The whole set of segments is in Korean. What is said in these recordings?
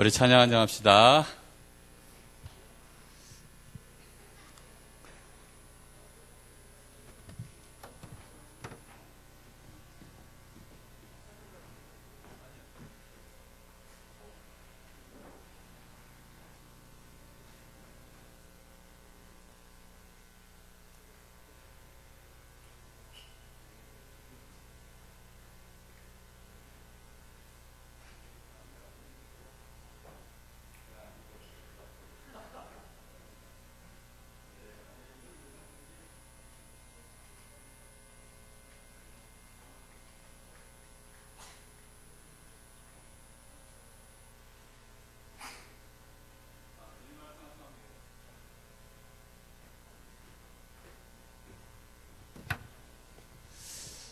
우리 찬양 한장 합시다.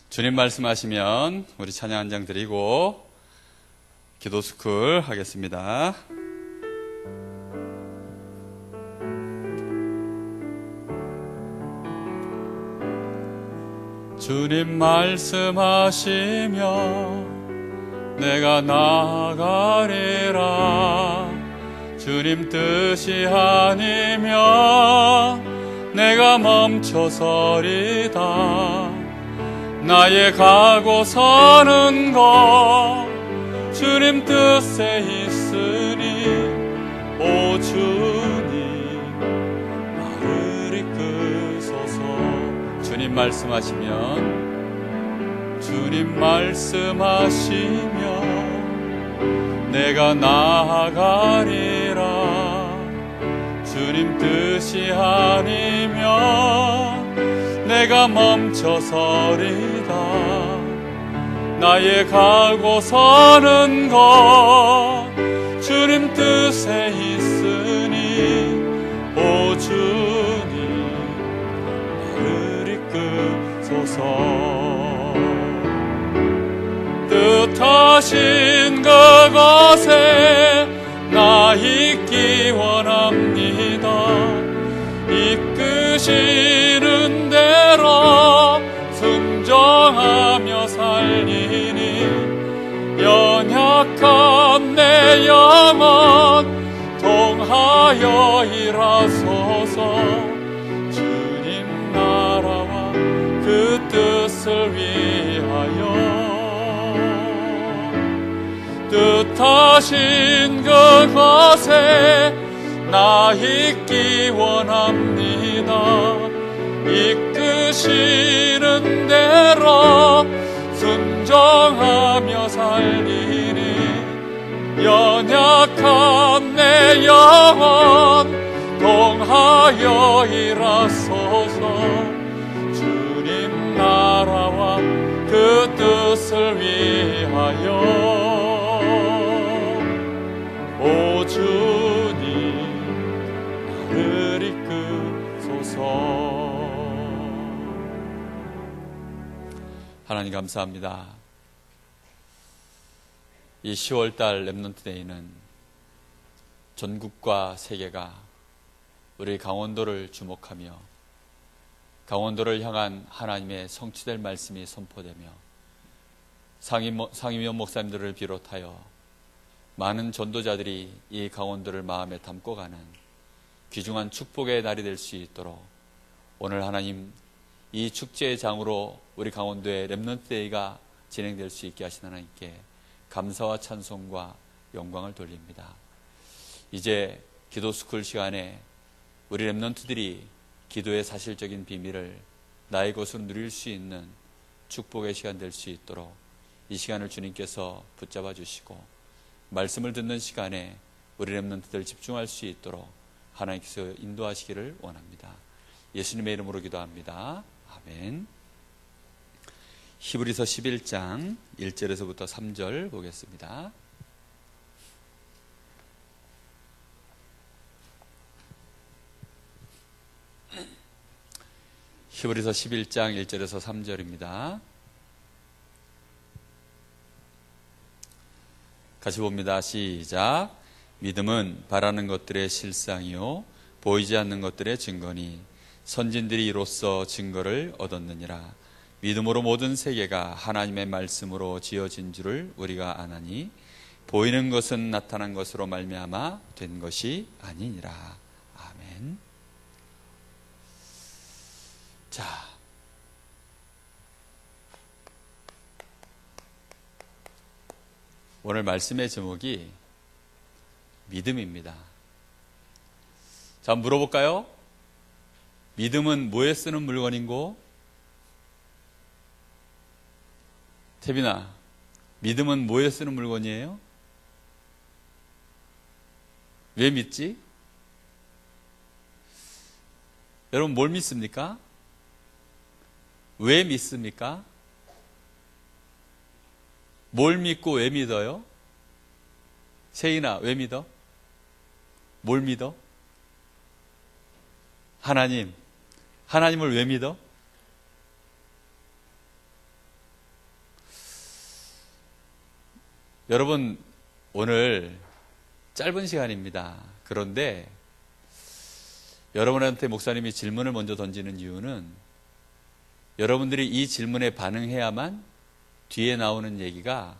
주님 말씀하시면 우리 찬양 한 장 드리고 기도 스쿨 하겠습니다. 주님 말씀하시며 내가 나아가리라. 주님 뜻이 아니면 내가 멈춰서리다. 나의 가고 서는 것 주님 뜻에 있으니 오 주님 나를 이끄소서. 주님 말씀하시면 내가 나아가리라. 주님 뜻이 아니면 내가 멈춰서리다. 나의 가고 서는 것 주님 뜻에 있으니 오 주님 나를 이끄소서. 뜻하신 그곳에 나 있기 원합니다. 이끄시는 대로 순종하며 살리니 연약한 내 영혼 통하여 일하소서. 주님 나라와 그 뜻을 위하여 뜻하신 그곳에 나 있기 원합니다. 이끄시는 대로 순종하며 살리니 연약한 내 영혼 통하여 일하소서. 주님 나라와 그 뜻을 위하여 오 주님 나를 이끄소서. 하나님 감사합니다. 이 10월달 렘넌트데이는 전국과 세계가 우리 강원도를 주목하며 강원도를 향한 하나님의 성취될 말씀이 선포되며 상임위원 목사님들을 비롯하여 많은 전도자들이 이 강원도를 마음에 담고 가는 귀중한 축복의 날이 될 수 있도록 오늘 하나님 이 축제의 장으로 우리 강원도의 렘넌트데이가 진행될 수 있게 하신 하나님께 감사와 찬송과 영광을 돌립니다. 이제 기도 스쿨 시간에 우리 렘넌트들이 기도의 사실적인 비밀을 나의 것으로 누릴 수 있는 축복의 시간 될 수 있도록 이 시간을 주님께서 붙잡아 주시고 말씀을 듣는 시간에 우리 렘넌트들 집중할 수 있도록 하나님께서 인도하시기를 원합니다. 예수님의 이름으로 기도합니다. 아멘. 히브리서 11장 1절에서부터 3절 보겠습니다. 히브리서 11장 1절에서 3절입니다. 같이 봅니다. 시작. 믿음은 바라는 것들의 실상이요 보이지 않는 것들의 증거니 선진들이 이로써 증거를 얻었느니라. 믿음으로 모든 세계가 하나님의 말씀으로 지어진 줄을 우리가 아나니 보이는 것은 나타난 것으로 말미암아 된 것이 아니니라. 아멘. 자, 오늘 말씀의 제목이 믿음입니다. 자, 물어볼까요? 믿음은 뭐에 쓰는 물건인고? 태빈아, 믿음은 뭐에 쓰는 물건이에요? 왜 믿지? 여러분 뭘 믿습니까? 왜 믿습니까? 뭘 믿고 왜 믿어요? 세인아, 왜 믿어? 뭘 믿어? 하나님을 왜 믿어? 여러분, 오늘 짧은 시간입니다. 그런데 여러분한테 목사님이 질문을 먼저 던지는 이유는 여러분들이 이 질문에 반응해야만 뒤에 나오는 얘기가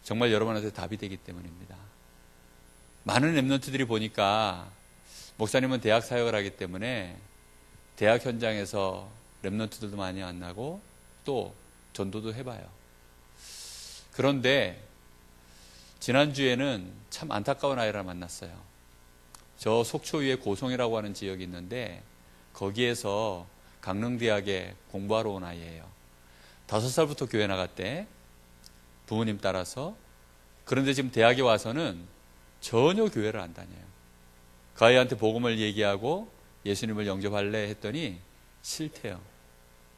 정말 여러분한테 답이 되기 때문입니다. 많은 랩런트들이 보니까 목사님은 대학 사역을 하기 때문에 대학 현장에서 랩런트들도 많이 만나고 또 전도도 해봐요. 그런데 지난주에는 참 안타까운 아이를 만났어요. 저 속초 위에 고송이라고 하는 지역이 있는데 거기에서 강릉대학에 공부하러 온 아이예요. 5살부터 교회 나갔대. 부모님 따라서. 그런데 지금 대학에 와서는 전혀 교회를 안 다녀요. 그 아이한테 복음을 얘기하고 예수님을 영접할래 했더니 싫대요.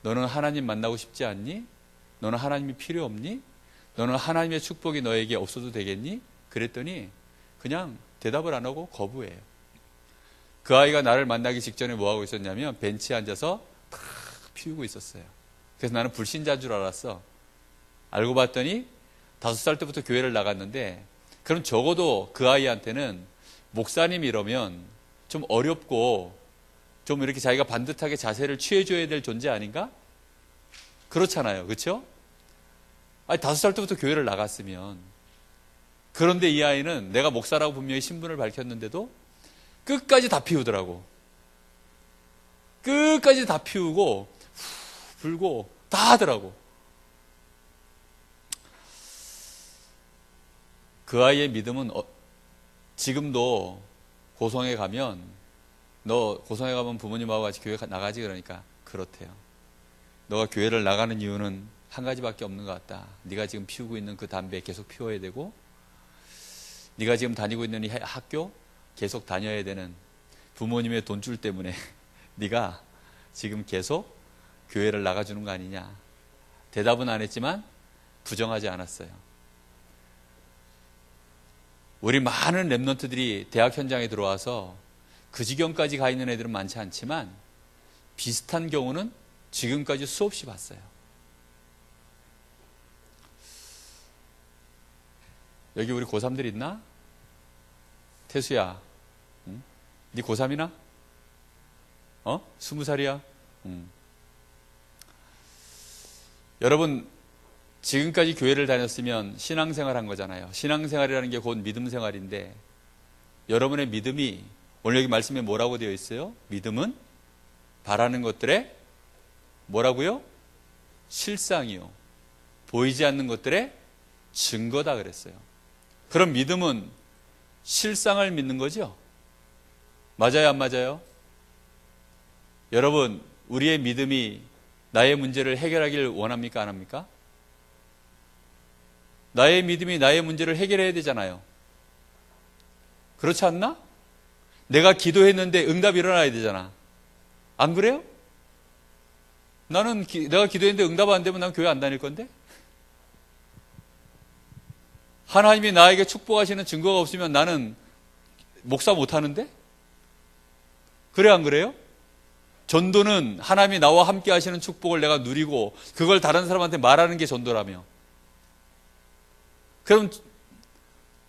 너는 하나님 만나고 싶지 않니? 너는 하나님이 필요 없니? 너는 하나님의 축복이 너에게 없어도 되겠니? 그랬더니 그냥 대답을 안 하고 거부해요. 그 아이가 나를 만나기 직전에 뭐 하고 있었냐면 벤치에 앉아서 탁 피우고 있었어요. 그래서 나는 불신자인 줄 알았어. 알고 봤더니 5살 때부터 교회를 나갔는데 그럼 적어도 그 아이한테는 목사님 이러면 좀 어렵고 좀 이렇게 자기가 반듯하게 자세를 취해줘야 될 존재 아닌가? 그렇잖아요. 그렇죠? 아니 5살 때부터 교회를 나갔으면. 그런데 이 아이는 내가 목사라고 분명히 신분을 밝혔는데도 끝까지 다 피우더라고. 끝까지 다 피우고 불고 다 하더라고. 그 아이의 믿음은 지금도 고성에 가면 너 고성에 가면 부모님하고 같이 교회 나가지 그러니까 그렇대요. 너가 교회를 나가는 이유는 한 가지밖에 없는 것 같다. 네가 지금 피우고 있는 그 담배 계속 피워야 되고 네가 지금 다니고 있는 이 학교 계속 다녀야 되는 부모님의 돈줄 때문에 네가 지금 계속 교회를 나가주는 거 아니냐. 대답은 안 했지만 부정하지 않았어요. 우리 많은 랩런트들이 대학 현장에 들어와서 그 지경까지 가 있는 애들은 많지 않지만 비슷한 경우는 지금까지 수없이 봤어요. 여기 우리 고3들 있나? 태수야, 응? 네 고3이나? 20살이야? 여러분, 지금까지 교회를 다녔으면 신앙생활 한 거잖아요. 신앙생활이라는 게 곧 믿음생활인데 여러분의 믿음이 오늘 여기 말씀에 뭐라고 되어 있어요? 믿음은 바라는 것들의 뭐라고요? 실상이요. 보이지 않는 것들의 증거다 그랬어요. 그럼 믿음은 실상을 믿는 거죠? 맞아요, 안 맞아요? 여러분, 우리의 믿음이 나의 문제를 해결하기를 원합니까, 안 합니까? 나의 믿음이 나의 문제를 해결해야 되잖아요. 그렇지 않나? 내가 기도했는데 응답이 일어나야 되잖아. 안 그래요? 나는 내가 기도했는데 응답 안 되면 난 교회 안 다닐 건데? 하나님이 나에게 축복하시는 증거가 없으면 나는 목사 못 하는데? 그래, 안 그래요? 전도는 하나님이 나와 함께 하시는 축복을 내가 누리고 그걸 다른 사람한테 말하는 게 전도라며. 그럼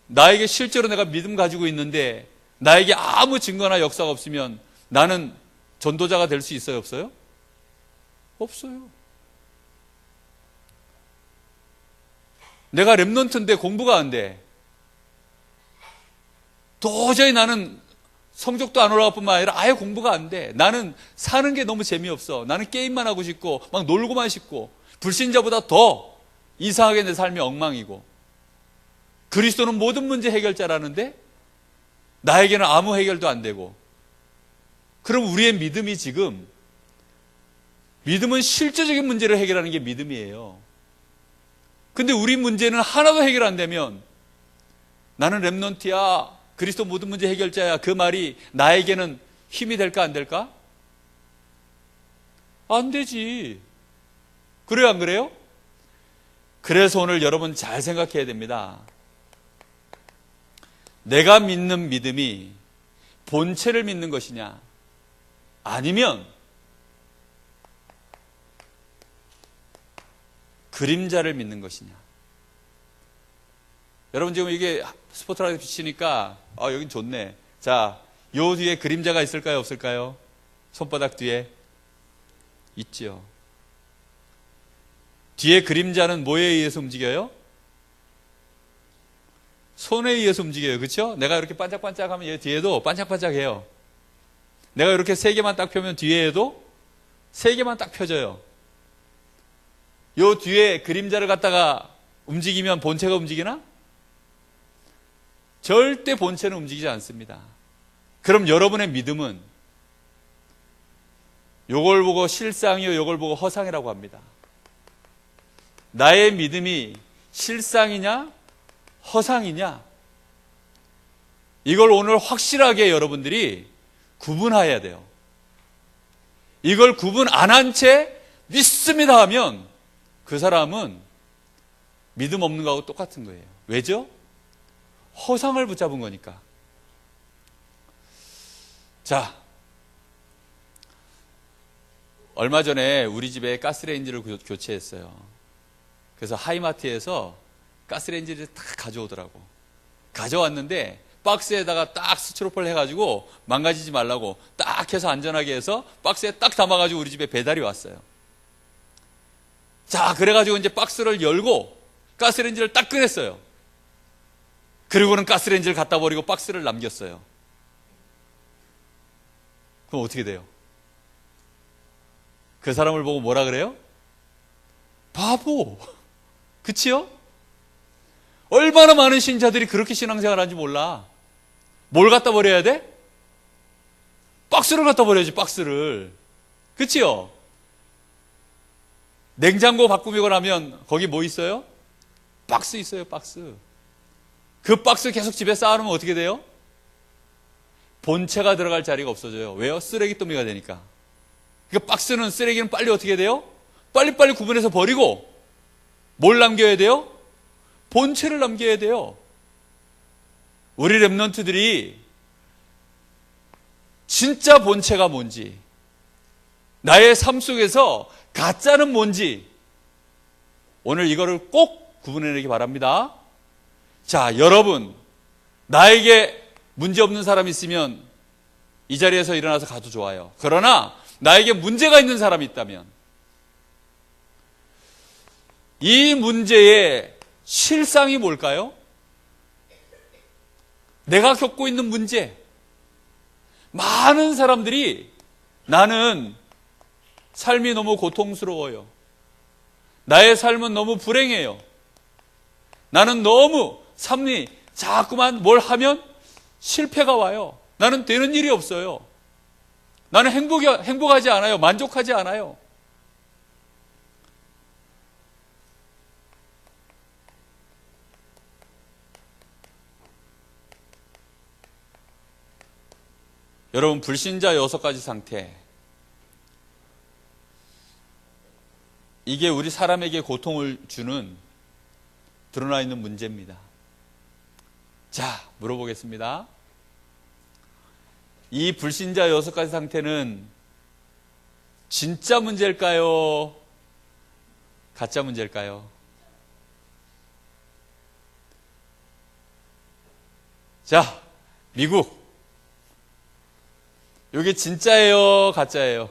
나에게 실제로 내가 믿음 가지고 있는데 나에게 아무 증거나 역사가 없으면 나는 전도자가 될 수 있어요, 없어요? 없어요. 내가 랩런트인데 공부가 안 돼. 도저히 나는 성적도 안 올라갈 뿐만 아니라 아예 공부가 안 돼. 나는 사는 게 너무 재미없어. 나는 게임만 하고 싶고 막 놀고만 싶고 불신자보다 더 이상하게 내 삶이 엉망이고 그리스도는 모든 문제 해결자라는데 나에게는 아무 해결도 안 되고 그럼 우리의 믿음이 지금 믿음은 실제적인 문제를 해결하는 게 믿음이에요. 근데 우리 문제는 하나도 해결 안 되면 나는 렘넌트야, 그리스도 모든 문제 해결자야, 그 말이 나에게는 힘이 될까 안 될까? 안 되지. 그래요 안 그래요? 그래서 오늘 여러분 잘 생각해야 됩니다. 내가 믿는 믿음이 본체를 믿는 것이냐 아니면 그림자를 믿는 것이냐. 여러분 지금 이게 스포트라이트 비치니까 여긴 좋네. 자, 요 뒤에 그림자가 있을까요 없을까요? 손바닥 뒤에 있죠. 뒤에 그림자는 뭐에 의해서 움직여요? 손에 의해서 움직여요. 그렇죠? 내가 이렇게 반짝반짝하면 얘 뒤에도 반짝반짝해요. 내가 이렇게 세 개만 딱 펴면 뒤에도 세 개만 딱 펴져요. 요 뒤에 그림자를 갖다가 움직이면 본체가 움직이나? 절대 본체는 움직이지 않습니다. 그럼 여러분의 믿음은 요걸 보고 실상이요, 요걸 보고 허상이라고 합니다. 나의 믿음이 실상이냐, 허상이냐, 이걸 오늘 확실하게 여러분들이 구분해야 돼요. 이걸 구분 안 한 채 믿습니다 하면 그 사람은 믿음 없는 거하고 똑같은 거예요. 왜죠? 허상을 붙잡은 거니까. 자, 얼마 전에 우리 집에 가스레인지를 교체했어요. 그래서 하이마트에서 가스레인지를 딱 가져오더라고. 가져왔는데 박스에다가 딱 스티로폼을 해가지고 망가지지 말라고 딱 해서 안전하게 해서 박스에 딱 담아가지고 우리 집에 배달이 왔어요. 자, 그래가지고 이제 박스를 열고 가스레인지를 딱 꺼냈어요. 그리고는 가스레인지를 갖다 버리고 박스를 남겼어요. 그럼 어떻게 돼요? 그 사람을 보고 뭐라 그래요? 바보. 그치요? 얼마나 많은 신자들이 그렇게 신앙생활 하는지 몰라. 뭘 갖다 버려야 돼? 박스를 갖다 버려야지, 박스를. 그치요? 냉장고 바꾸고 나면 거기 뭐 있어요? 박스 있어요, 박스. 그 박스 계속 집에 쌓아놓으면 어떻게 돼요? 본체가 들어갈 자리가 없어져요. 왜요? 쓰레기더미가 되니까. 그러니까 박스는, 쓰레기는 빨리 어떻게 돼요? 빨리빨리 구분해서 버리고 뭘 남겨야 돼요? 본체를 남겨야 돼요. 우리 렘넌트들이 진짜 본체가 뭔지, 나의 삶 속에서 가짜는 뭔지 오늘 이거를 꼭 구분해내기 바랍니다. 자, 여러분, 나에게 문제없는 사람이 있으면 이 자리에서 일어나서 가도 좋아요. 그러나 나에게 문제가 있는 사람이 있다면 이 문제의 실상이 뭘까요? 내가 겪고 있는 문제. 많은 사람들이 나는 삶이 너무 고통스러워요. 나의 삶은 너무 불행해요. 나는 너무 삶이 자꾸만 뭘 하면 실패가 와요. 나는 되는 일이 없어요. 나는 행복하지 않아요. 만족하지 않아요. 여러분, 불신자 6가지 상태, 이게 우리 사람에게 고통을 주는 드러나 있는 문제입니다. 자, 물어보겠습니다. 이 불신자 6가지 상태는 진짜 문제일까요? 가짜 문제일까요? 자, 미국. 이게 진짜예요? 가짜예요?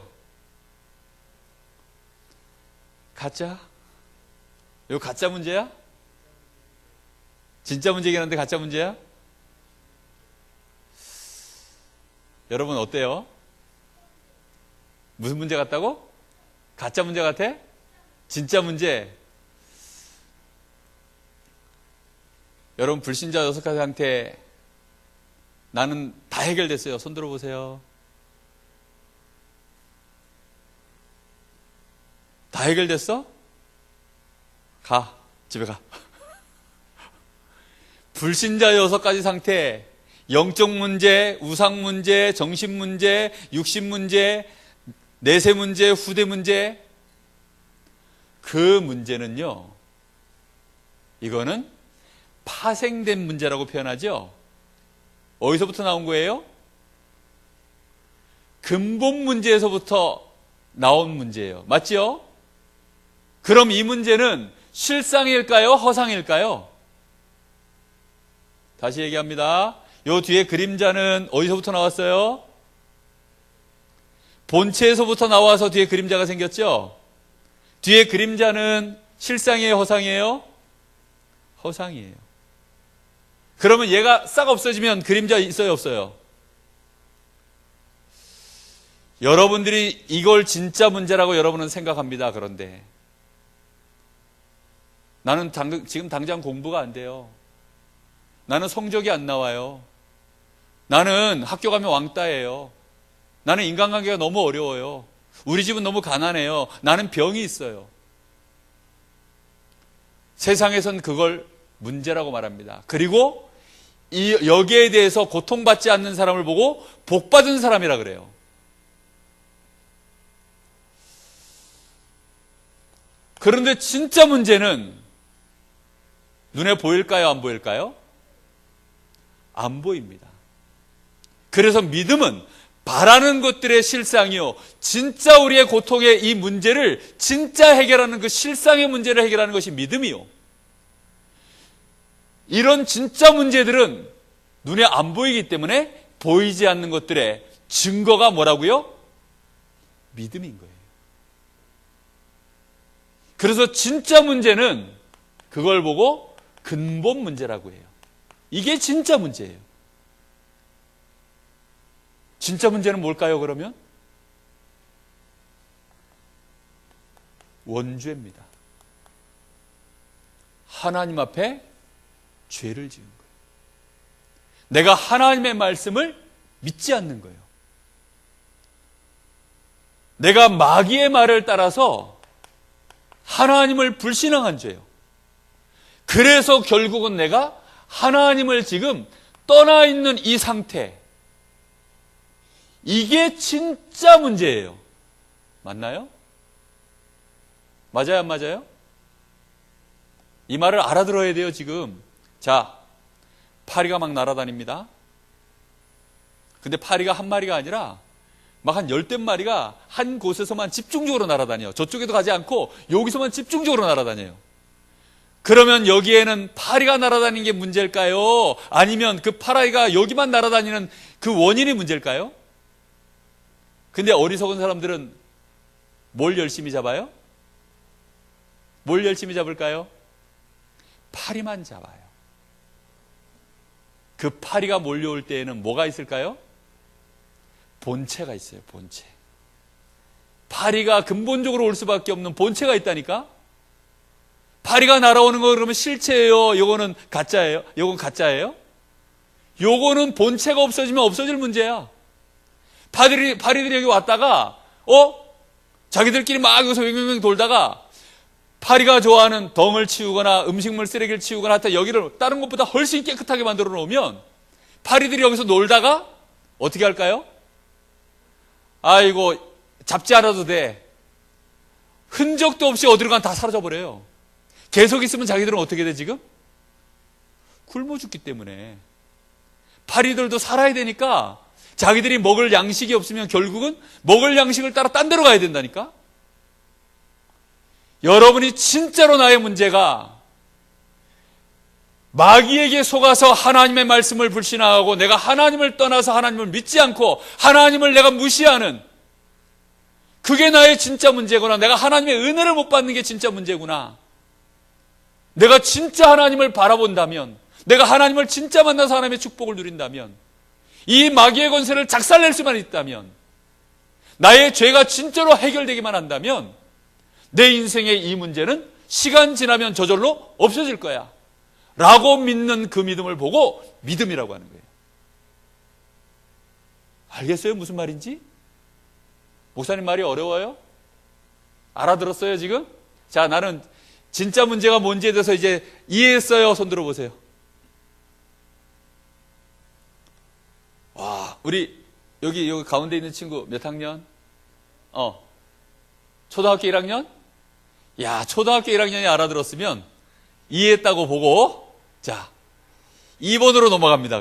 가짜? 이거 가짜 문제야? 진짜 문제긴 한데 가짜 문제야? 여러분 어때요? 무슨 문제 같다고? 가짜 문제 같아? 진짜 문제. 여러분 불신자 여석한 상태 나는 다 해결됐어요. 손 들어보세요. 다 해결됐어? 가. 집에 가. 불신자 6가지 상태, 영적 문제, 우상 문제, 정신 문제, 육신 문제, 내세 문제, 후대 문제. 그 문제는요, 이거는 파생된 문제라고 표현하죠. 어디서부터 나온 거예요? 근본 문제에서부터 나온 문제예요. 맞죠? 그럼 이 문제는 실상일까요? 허상일까요? 다시 얘기합니다. 요 뒤에 그림자는 어디서부터 나왔어요? 본체에서부터 나와서 뒤에 그림자가 생겼죠? 뒤에 그림자는 실상이에요? 허상이에요? 허상이에요. 그러면 얘가 싹 없어지면 그림자 있어요? 없어요? 여러분들이 이걸 진짜 문제라고 여러분은 생각합니다. 그런데 나는 지금 당장 공부가 안 돼요. 나는 성적이 안 나와요. 나는 학교 가면 왕따예요. 나는 인간관계가 너무 어려워요. 우리 집은 너무 가난해요. 나는 병이 있어요. 세상에선 그걸 문제라고 말합니다. 그리고 여기에 대해서 고통받지 않는 사람을 보고 복받은 사람이라 그래요. 그런데 진짜 문제는 눈에 보일까요? 안 보일까요? 안 보입니다. 그래서 믿음은 바라는 것들의 실상이요, 진짜 우리의 고통의 이 문제를 진짜 해결하는 그 실상의 문제를 해결하는 것이 믿음이요. 이런 진짜 문제들은 눈에 안 보이기 때문에 보이지 않는 것들의 증거가 뭐라고요? 믿음인 거예요. 그래서 진짜 문제는 그걸 보고 근본 문제라고 해요. 이게 진짜 문제예요. 진짜 문제는 뭘까요, 그러면? 원죄입니다. 하나님 앞에 죄를 지은 거예요. 내가 하나님의 말씀을 믿지 않는 거예요. 내가 마귀의 말을 따라서 하나님을 불신앙한 죄예요. 그래서 결국은 내가 하나님을 지금 떠나 있는 이 상태, 이게 진짜 문제예요. 맞나요? 맞아요, 안 맞아요? 이 말을 알아들어야 돼요, 지금. 자, 파리가 막 날아다닙니다. 근데 파리가 한 마리가 아니라 막 한 10대 마리가 한 곳에서만 집중적으로 날아다녀요. 저쪽에도 가지 않고 여기서만 집중적으로 날아다녀요. 그러면 여기에는 파리가 날아다니는 게 문제일까요? 아니면 그 파리가 여기만 날아다니는 그 원인이 문제일까요? 근데 어리석은 사람들은 뭘 열심히 잡아요? 뭘 열심히 잡을까요? 파리만 잡아요. 그 파리가 몰려올 때에는 뭐가 있을까요? 본체가 있어요, 본체. 파리가 근본적으로 올 수밖에 없는 본체가 있다니까? 파리가 날아오는 거 그러면 실체예요? 요거는 가짜예요? 요건 가짜예요? 요거는 본체가 없어지면 없어질 문제야. 파리들이 여기 왔다가, 자기들끼리 막 여기서 맹맹맹 돌다가, 파리가 좋아하는 덩을 치우거나 음식물 쓰레기를 치우거나 하여튼 여기를 다른 것보다 훨씬 깨끗하게 만들어 놓으면, 파리들이 여기서 놀다가, 어떻게 할까요? 아이고, 잡지 않아도 돼. 흔적도 없이 어디로 가면 다 사라져버려요. 계속 있으면 자기들은 어떻게 돼, 지금? 굶어 죽기 때문에. 파리들도 살아야 되니까 자기들이 먹을 양식이 없으면 결국은 먹을 양식을 따라 딴 데로 가야 된다니까? 여러분이 진짜로 나의 문제가 마귀에게 속아서 하나님의 말씀을 불신하고 내가 하나님을 떠나서 하나님을 믿지 않고 하나님을 내가 무시하는 그게 나의 진짜 문제구나. 내가 하나님의 은혜를 못 받는 게 진짜 문제구나. 내가 진짜 하나님을 바라본다면, 내가 하나님을 진짜 만나서 하나님의 축복을 누린다면, 이 마귀의 권세를 작살낼 수만 있다면, 나의 죄가 진짜로 해결되기만 한다면 내 인생의 이 문제는 시간 지나면 저절로 없어질 거야 라고 믿는 그 믿음을 보고 믿음이라고 하는 거예요. 알겠어요? 무슨 말인지? 목사님 말이 어려워요? 알아들었어요 지금? 자, 나는 진짜 문제가 뭔지에 대해서 이제 이해했어요. 손 들어보세요. 와, 우리 여기 가운데 있는 친구 몇 학년? 초등학교 1학년? 야, 초등학교 1학년이 알아들었으면 이해했다고 보고, 자, 2번으로 넘어갑니다.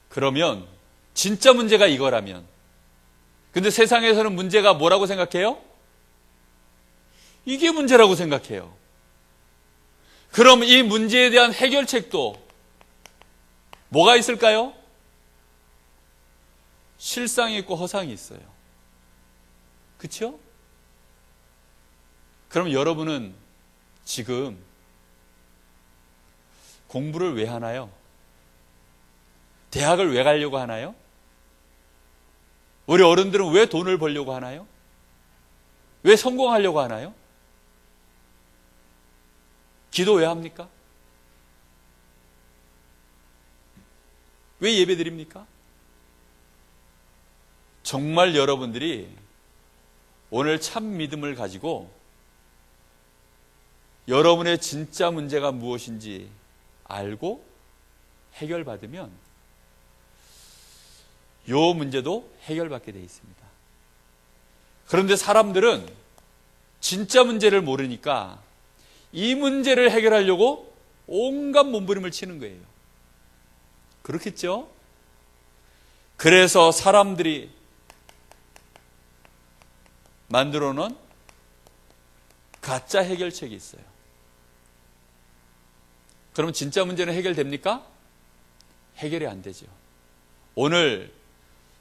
그러면 진짜 문제가 이거라면, 근데 세상에서는 문제가 뭐라고 생각해요? 이게 문제라고 생각해요. 그럼 이 문제에 대한 해결책도 뭐가 있을까요? 실상이 있고 허상이 있어요. 그렇죠? 그럼 여러분은 지금 공부를 왜 하나요? 대학을 왜 가려고 하나요? 우리 어른들은 왜 돈을 벌려고 하나요? 왜 성공하려고 하나요? 기도 왜 합니까? 왜 예배 드립니까? 정말 여러분들이 오늘 참 믿음을 가지고 여러분의 진짜 문제가 무엇인지 알고 해결받으면 이 문제도 해결받게 되어 있습니다. 그런데 사람들은 진짜 문제를 모르니까 이 문제를 해결하려고 온갖 몸부림을 치는 거예요. 그렇겠죠? 그래서 사람들이 만들어 놓은 가짜 해결책이 있어요. 그럼 진짜 문제는 해결됩니까? 해결이 안 되죠. 오늘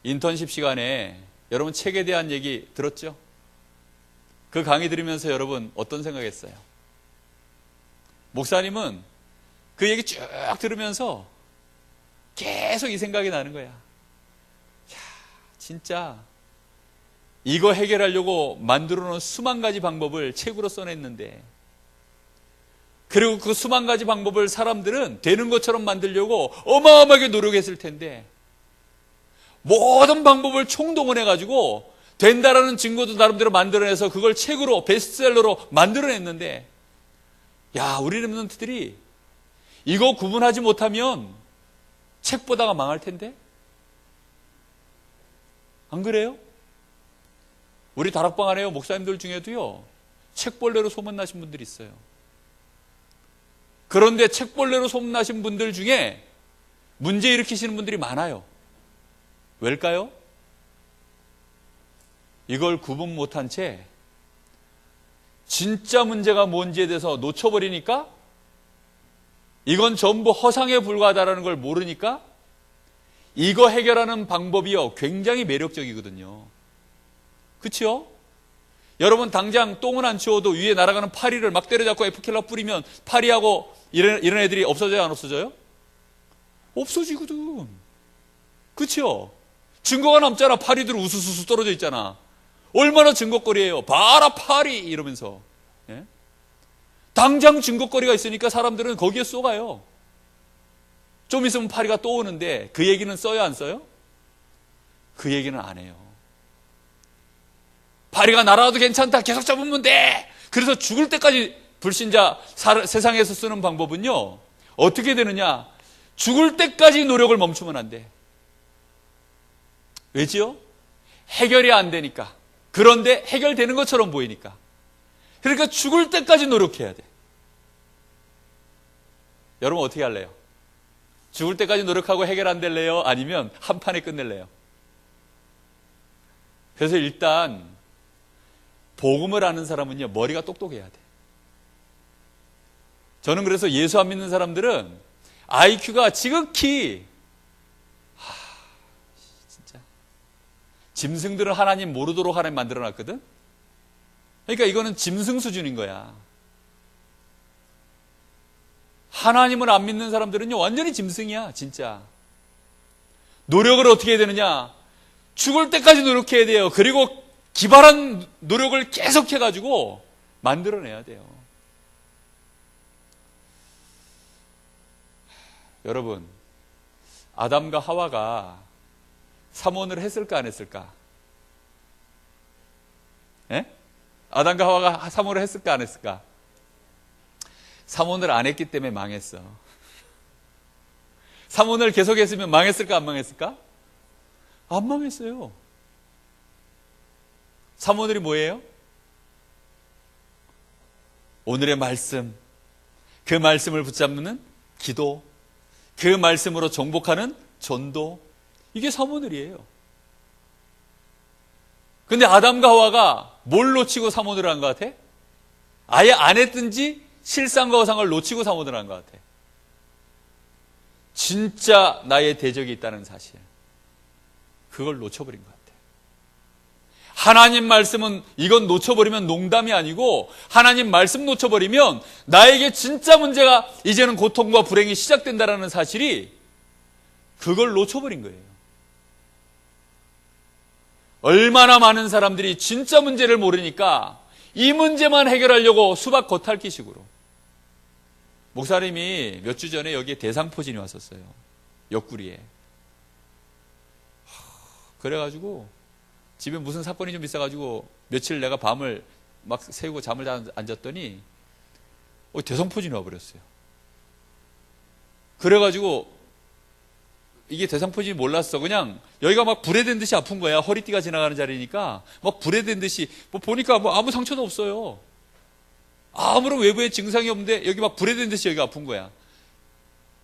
인턴십 시간에 여러분 책에 대한 얘기 들었죠? 그 강의 들으면서 여러분 어떤 생각했어요? 목사님은 그 얘기 쭉 들으면서 계속 이 생각이 나는 거야. 야, 진짜 이거 해결하려고 만들어 놓은 수만 가지 방법을 책으로 써냈는데, 그리고 그 수만 가지 방법을 사람들은 되는 것처럼 만들려고 어마어마하게 노력했을 텐데, 모든 방법을 총동원해가지고 된다라는 증거도 나름대로 만들어내서 그걸 책으로 베스트셀러로 만들어냈는데, 야, 우리 랩런트들이 이거 구분하지 못하면 책 보다가 망할 텐데? 안 그래요? 우리 다락방 안에요 목사님들 중에도요 책벌레로 소문나신 분들이 있어요. 그런데 책벌레로 소문나신 분들 중에 문제 일으키시는 분들이 많아요. 왜일까요? 이걸 구분 못한 채 진짜 문제가 뭔지에 대해서 놓쳐버리니까, 이건 전부 허상에 불과하다는 걸 모르니까 이거 해결하는 방법이요 굉장히 매력적이거든요. 그렇죠? 여러분 당장 똥은 안 치워도 위에 날아가는 파리를 막 때려잡고 에프킬라 뿌리면 파리하고 이런 애들이 없어져요, 안 없어져요? 없어지거든. 그렇죠? 증거가 남잖아. 파리들 우수수수 떨어져 있잖아. 얼마나 증거거리예요. 봐라 파리 이러면서. 예? 당장 증거거리가 있으니까 사람들은 거기에 쏘가요. 좀 있으면 파리가 또 오는데 그 얘기는 써요, 안 써요? 그 얘기는 안 해요. 파리가 날아와도 괜찮다. 계속 잡으면 돼. 그래서 죽을 때까지 불신자 세상에서 쓰는 방법은요 어떻게 되느냐, 죽을 때까지 노력을 멈추면 안 돼. 왜지요? 해결이 안 되니까. 그런데 해결되는 것처럼 보이니까. 그러니까 죽을 때까지 노력해야 돼. 여러분 어떻게 할래요? 죽을 때까지 노력하고 해결 안 될래요? 아니면 한 판에 끝낼래요? 그래서 일단 복음을 아는 사람은요 머리가 똑똑해야 돼. 저는 그래서 예수 안 믿는 사람들은 IQ가 지극히 진짜 짐승들은 하나님 모르도록 하나님 만들어놨거든. 그러니까 이거는 짐승 수준인 거야. 하나님을 안 믿는 사람들은요, 완전히 짐승이야, 진짜. 노력을 어떻게 해야 되느냐? 죽을 때까지 노력해야 돼요. 그리고 기발한 노력을 계속해가지고 만들어내야 돼요. 여러분, 아담과 하와가 삼원을 했을까 안 했을까? 예? 아담과 하와가 삼원을 했을까 안 했을까? 삼원을 안 했기 때문에 망했어. 삼원을 계속했으면 망했을까 안 망했을까? 안 망했어요. 삼원들이 뭐예요? 오늘의 말씀, 그 말씀을 붙잡는 기도, 그 말씀으로 정복하는 전도, 이게 삼원들이에요. 근데 아담과 하와가 뭘 놓치고 삼원을 한 것 같아? 아예 안 했든지 실상과 허상을 놓치고 삼원을 한 것 같아. 진짜 나의 대적이 있다는 사실, 그걸 놓쳐버린 것 같아. 하나님 말씀은, 이건 놓쳐버리면 농담이 아니고, 하나님 말씀 놓쳐버리면 나에게 진짜 문제가, 이제는 고통과 불행이 시작된다는 사실이, 그걸 놓쳐버린 거예요. 얼마나 많은 사람들이 진짜 문제를 모르니까 이 문제만 해결하려고 수박 겉핥기식으로. 목사님이 몇 주 전에 여기에 대상포진이 왔었어요. 옆구리에. 그래가지고 집에 무슨 사건이 좀 있어가지고 며칠 내가 밤을 막 새우고 잠을 안 잤더니 대상포진이 와버렸어요. 그래가지고 이게 대상포진이 몰랐어. 그냥 여기가 막 불에 댄 듯이 아픈 거야. 허리띠가 지나가는 자리니까 막 불에 댄 듯이, 보니까 아무 상처도 없어요. 아무런 외부의 증상이 없는데 여기 막 불에 댄 듯이 여기가 아픈 거야.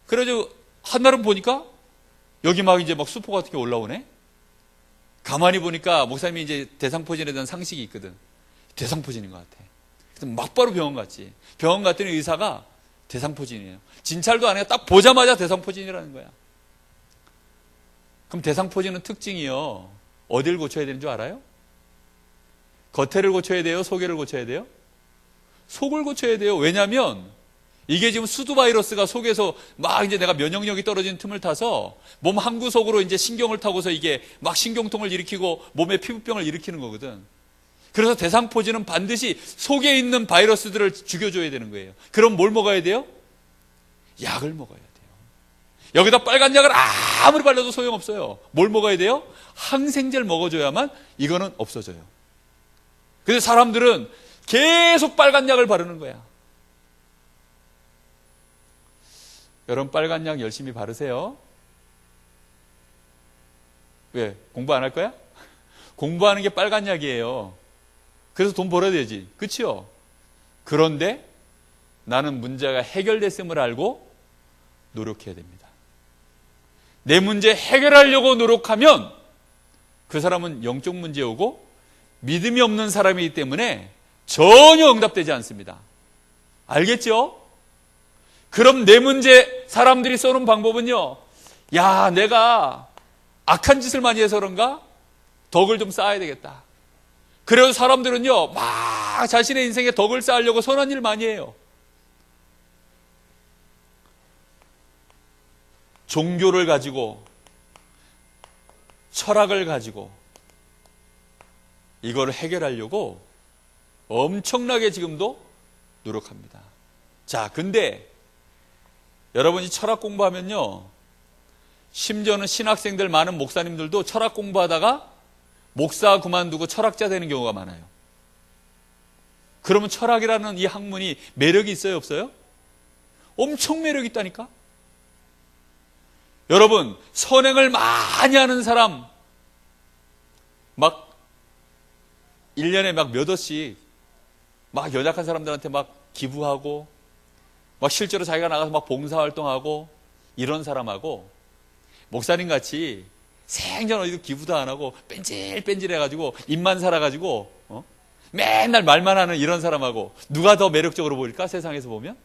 그래가지고 한날은 보니까 여기 막 이제 막 수포 같은 게 올라오네. 가만히 보니까 목사님이 이제 대상포진에 대한 상식이 있거든. 대상포진인 것 같아. 그래서 막바로 병원 갔지. 병원 갔더니 의사가 대상포진이에요. 진찰도 안 해요. 딱 보자마자 대상포진이라는 거야. 그럼 대상포진은 특징이요, 어디를 고쳐야 되는 줄 알아요? 겉에를 고쳐야 돼요? 속에를 고쳐야 돼요? 속을 고쳐야 돼요. 왜냐하면 이게 지금 수두 바이러스가 속에서 막 이제 내가 면역력이 떨어지는 틈을 타서 몸 한 구석으로 이제 신경을 타고서 이게 막 신경통을 일으키고 몸에 피부병을 일으키는 거거든. 그래서 대상포진은 반드시 속에 있는 바이러스들을 죽여줘야 되는 거예요. 그럼 뭘 먹어야 돼요? 약을 먹어야 돼요. 여기다 빨간 약을 아무리 발라도 소용없어요. 뭘 먹어야 돼요? 항생제를 먹어줘야만 이거는 없어져요. 그래서 사람들은 계속 빨간 약을 바르는 거야. 여러분, 빨간 약 열심히 바르세요. 왜? 공부 안 할 거야? 공부하는 게 빨간 약이에요. 그래서 돈 벌어야 되지. 그치요? 그런데 나는 문제가 해결됐음을 알고 노력해야 됩니다. 내 문제 해결하려고 노력하면 그 사람은 영적 문제 오고 믿음이 없는 사람이기 때문에 전혀 응답되지 않습니다. 알겠죠? 그럼 내 문제 사람들이 써놓은 방법은요, 야, 내가 악한 짓을 많이 해서 그런가? 덕을 좀 쌓아야 되겠다. 그래서 사람들은요, 막 자신의 인생에 덕을 쌓으려고 선한 일 많이 해요. 종교를 가지고, 철학을 가지고 이걸 해결하려고 엄청나게 지금도 노력합니다. 자, 근데 여러분이 철학 공부하면요, 심지어는 신학생들, 많은 목사님들도 철학 공부하다가 목사 그만두고 철학자 되는 경우가 많아요. 그러면 철학이라는 이 학문이 매력이 있어요, 없어요? 엄청 매력이 있다니까? 여러분, 선행을 많이 하는 사람, 막 1년에 막 몇 억씩 막 연약한 사람들한테 막 기부하고, 막 실제로 자기가 나가서 막 봉사활동하고, 이런 사람하고 목사님 같이 생전 어디도 기부도 안 하고 뺀질뺀질 해가지고 입만 살아가지고 맨날 말만 하는 이런 사람하고 누가 더 매력적으로 보일까? 세상에서 보면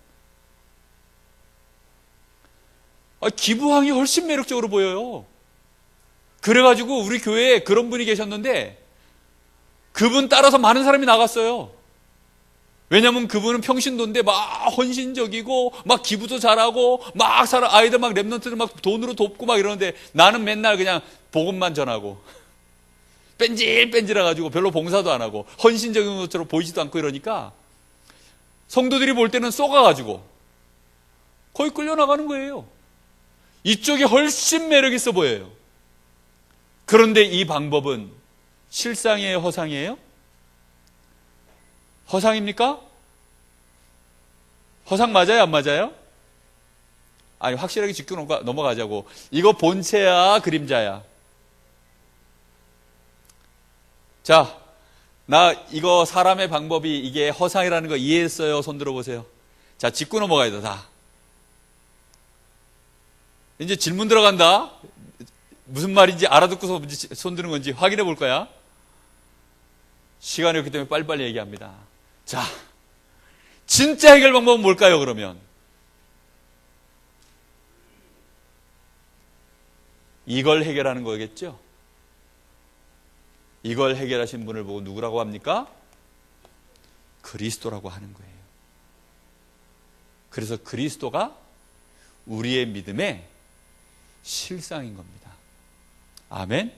기부왕이 훨씬 매력적으로 보여요. 그래가지고 우리 교회에 그런 분이 계셨는데 그분 따라서 많은 사람이 나갔어요. 왜냐하면 그분은 평신도인데 막 헌신적이고 막 기부도 잘하고 막 아이들 막 랩런트들 막 돈으로 돕고 막 이러는데 나는 맨날 그냥 복음만 전하고 뺀질뺀질해가지고 별로 봉사도 안 하고 헌신적인 것처럼 보이지도 않고 이러니까 성도들이 볼 때는 쏘가가지고 거의 끌려나가는 거예요. 이쪽이 훨씬 매력 있어 보여요. 그런데 이 방법은 실상이에요, 허상이에요? 허상입니까? 허상 맞아요, 안 맞아요? 아니, 확실하게 짚고 넘어가자고. 이거 본체야, 그림자야? 자, 나 이거 사람의 방법이 이게 허상이라는 거 이해했어요? 손 들어보세요. 자, 짚고 넘어가야 돼, 다. 이제 질문 들어간다. 무슨 말인지 알아듣고서 손 드는 건지 확인해 볼 거야. 시간이 없기 때문에 빨리빨리 얘기합니다. 자, 진짜 해결 방법은 뭘까요, 그러면? 이걸 해결하는 거겠죠? 이걸 해결하신 분을 보고 누구라고 합니까? 그리스도라고 하는 거예요. 그래서 그리스도가 우리의 믿음의 실상인 겁니다. 아멘?